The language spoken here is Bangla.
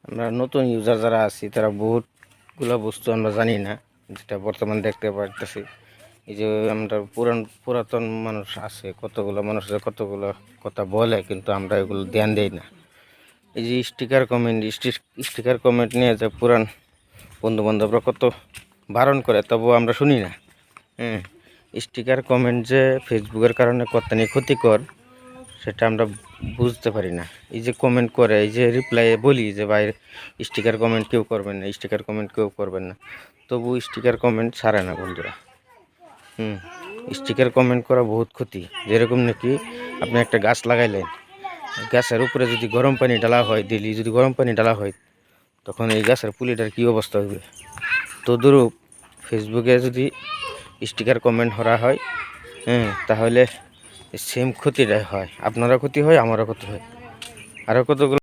আমরা নতুন ইউজার যারা আছি তারা বহুতগুলো বস্তু আমরা জানি না, যেটা বর্তমান দেখতে পারতেছি। এই যে আমরা পুরাতন মানুষ আছে, কতগুলো মানুষ আছে, কতগুলো কথা বলে, কিন্তু আমরা এগুলো ধ্যান দেই না। এই যে স্টিকার কমেন্ট নিয়ে যে পুরান বন্ধু বান্ধবরা কত বারণ করে, তবুও আমরা শুনি না। স্টিকার কমেন্ট যে ফেসবুকের কারণে কতখানি ক্ষতিকর সেটা আমরা বুঝতে পারি না। এই যে কমেন্ট করে, এই যে রিপ্লাই বলি যে ভাই স্টিকার কমেন্ট কেউ করবেন না, স্টিকার কমেন্ট কেউ করবেন না, তবু স্টিকার কমেন্ট ছাড়ে না বন্ধুরা। স্টিকার কমেন্ট করা বহুত ক্ষতি। যেরকম নাকি আপনি একটা গাছ লাগাইলেন, গাছের উপরে যদি গরম পানি ঢালা হয়, ডেলি যদি গরম পানি ঢালা হয়, তখন এই গাছের পুলিটার কী অবস্থা হবে। তদ্রূপ ফেসবুকে যদি স্টিকার কমেন্ট করা হয়, তাহলে সেম ক্ষতিটাই হয়, আপনারও ক্ষতি হয়, আমারও ক্ষতি হয়, আরও কতগুলো